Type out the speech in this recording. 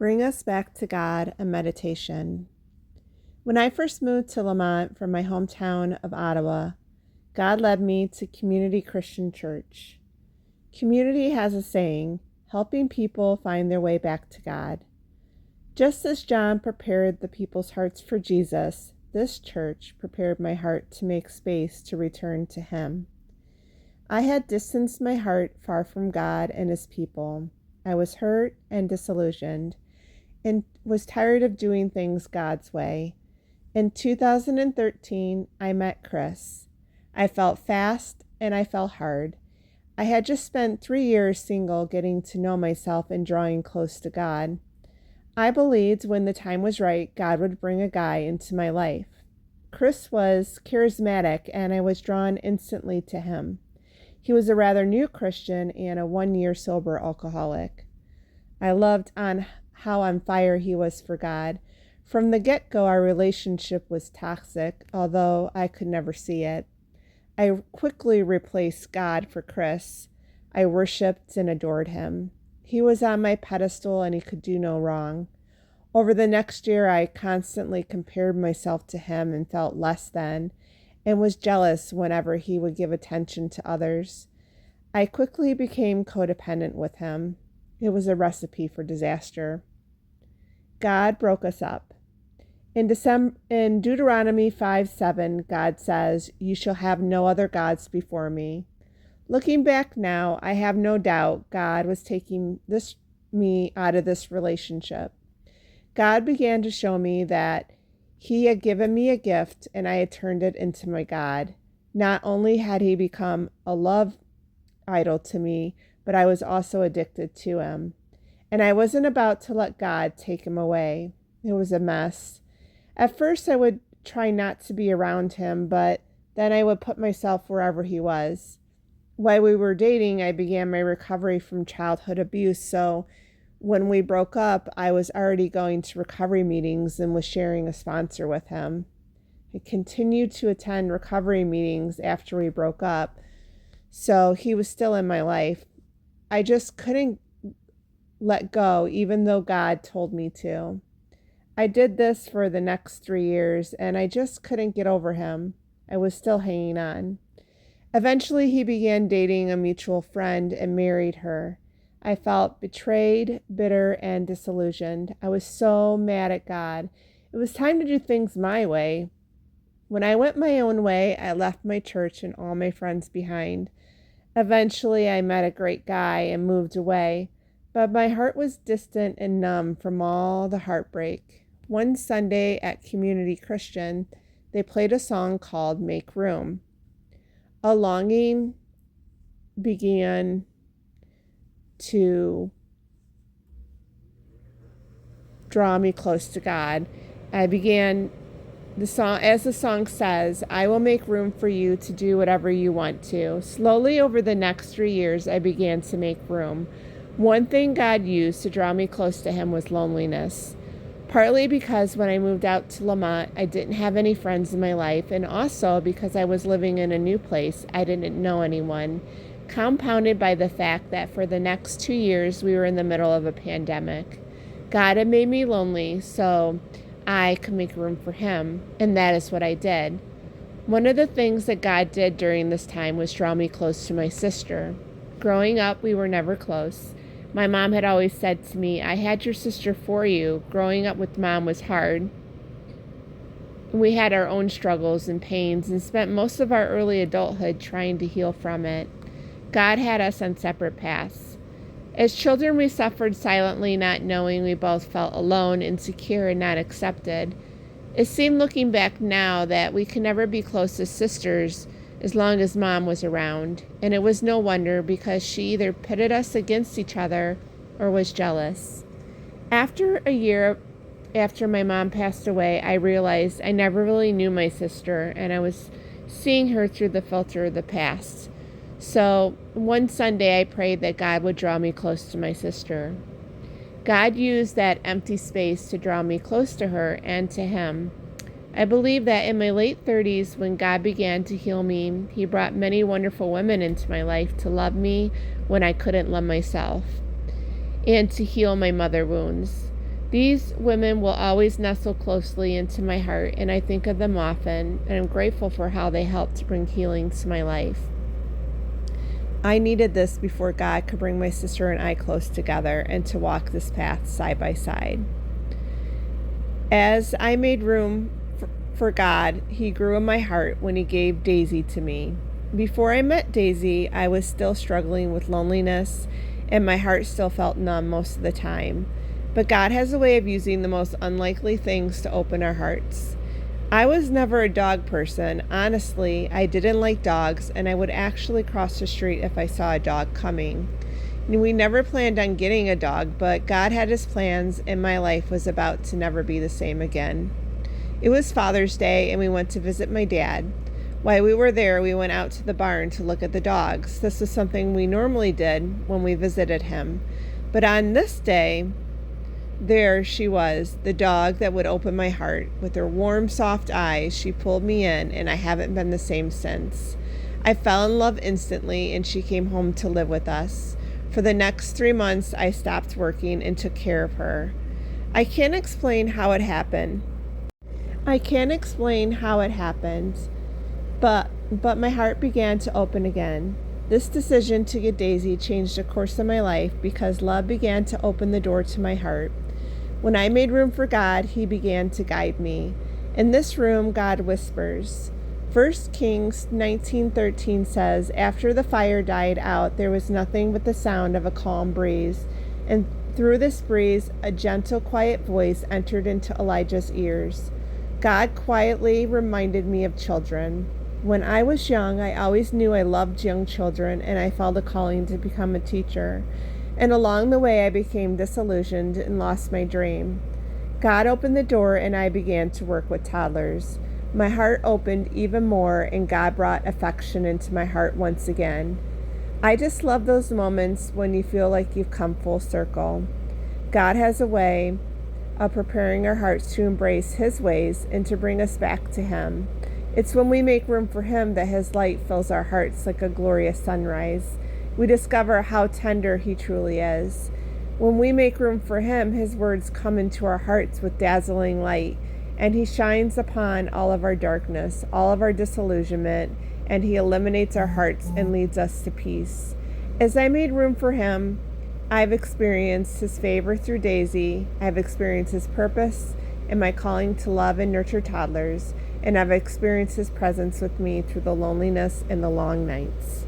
Bring Us Back to God, a meditation. When I first moved to Lamont from my hometown of Ottawa, God led me to Community Christian Church. Community has a saying, helping people find their way back to God. Just as John prepared the people's hearts for Jesus, this church prepared my heart to make space to return to Him. I had distanced my heart far from God and His people. I was hurt and disillusioned and was tired of doing things God's way. In 2013, I met Chris. I felt fast and I fell hard. I had just spent 3 years single, getting to know myself and drawing close to God. I believed when the time was right, God would bring a guy into my life. Chris was charismatic and I was drawn instantly to him. He was a rather new Christian and a 1-year sober alcoholic. I loved how on fire he was for God. From the get-go, our relationship was toxic, although I could never see it. I quickly replaced God for Chris. I worshiped and adored him. He was on my pedestal and he could do no wrong. Over the next year, I constantly compared myself to him and felt less than, and was jealous whenever he would give attention to others. I quickly became codependent with him. It was a recipe for disaster. God broke us up. In Deuteronomy 5:7, God says, "You shall have no other gods before me." Looking back now, I have no doubt God was taking me out of this relationship. God began to show me that He had given me a gift and I had turned it into my God. Not only had He become a love idol to me, but I was also addicted to Him. And I wasn't about to let God take him away. It was a mess. At first, I would try not to be around him, but then I would put myself wherever he was. While we were dating, I began my recovery from childhood abuse, so when we broke up, I was already going to recovery meetings and was sharing a sponsor with him. I continued to attend recovery meetings after we broke up, so he was still in my life. I just couldn't let go, even though God told me to. I did this for the next 3 years, and I just couldn't get over him. I was still hanging on. Eventually, he began dating a mutual friend and married her. I felt betrayed, bitter, and disillusioned. I was so mad at God. It was time to do things my way. When I went my own way, I left my church and all my friends behind. Eventually, I met a great guy and moved away. But my heart was distant and numb from all the heartbreak. One Sunday at Community Christian, they played a song called "Make Room." A longing began to draw me close to God. The song says, "I will make room for you to do whatever you want to." Slowly over the next 3 years, I began to make room. One thing God used to draw me close to Him was loneliness. Partly because when I moved out to Lamont, I didn't have any friends in my life, and also because I was living in a new place, I didn't know anyone, compounded by the fact that for the next 2 years, we were in the middle of a pandemic. God had made me lonely, so I could make room for Him, and that is what I did. One of the things that God did during this time was draw me close to my sister. Growing up, we were never close. My mom had always said to me, "I had your sister for you." Growing up with Mom was hard. We had our own struggles and pains and spent most of our early adulthood trying to heal from it. God had us on separate paths. As children, we suffered silently, not knowing. We both felt alone, insecure, and not accepted. It seemed, looking back now, that we could never be close as sisters as long as Mom was around, and it was no wonder because she either pitted us against each other or was jealous. After a year after my mom passed away, I realized I never really knew my sister, and I was seeing her through the filter of the past. So one Sunday I prayed that God would draw me close to my sister. God used that empty space to draw me close to her and to Him. I believe that in my late 30s, when God began to heal me, He brought many wonderful women into my life to love me when I couldn't love myself, and to heal my mother wounds. These women will always nestle closely into my heart, and I think of them often, and I'm grateful for how they helped to bring healing to my life. I needed this before God could bring my sister and I close together and to walk this path side by side. As I made room for God, He grew in my heart when He gave Daisy to me. Before I met Daisy, I was still struggling with loneliness, and my heart still felt numb most of the time. But God has a way of using the most unlikely things to open our hearts. I was never a dog person. Honestly, I didn't like dogs, and I would actually cross the street if I saw a dog coming. We never planned on getting a dog, but God had His plans, and my life was about to never be the same again. It was Father's Day, and we went to visit my dad. While we were there, we went out to the barn to look at the dogs. This was something we normally did when we visited him. But on this day, there she was, the dog that would open my heart. With her warm, soft eyes, she pulled me in, and I haven't been the same since. I fell in love instantly, and she came home to live with us. For the next 3 months, I stopped working and took care of her. I can't explain how it happened. But my heart began to open again. This decision to get Daisy changed the course of my life because love began to open the door to my heart. When I made room for God, He began to guide me. In this room, God whispers. 1 Kings 19:13 says, "After the fire died out, there was nothing but the sound of a calm breeze. And through this breeze, a gentle, quiet voice entered into Elijah's ears. God quietly reminded me of children. When I was young, I always knew I loved young children, and I felt a calling to become a teacher. And along the way, I became disillusioned and lost my dream. God opened the door, and I began to work with toddlers. My heart opened even more, and God brought affection into my heart once again. I just love those moments when you feel like you've come full circle. God has a way of preparing our hearts to embrace His ways and to bring us back to Him. It's when we make room for Him that His light fills our hearts like a glorious sunrise. We discover how tender He truly is. When we make room for Him, His words come into our hearts with dazzling light, and He shines upon all of our darkness, all of our disillusionment, and He eliminates our hearts and leads us to peace. As I made room for Him, I've experienced His favor through Daisy. I've experienced His purpose in my calling to love and nurture toddlers, and I've experienced His presence with me through the loneliness and the long nights.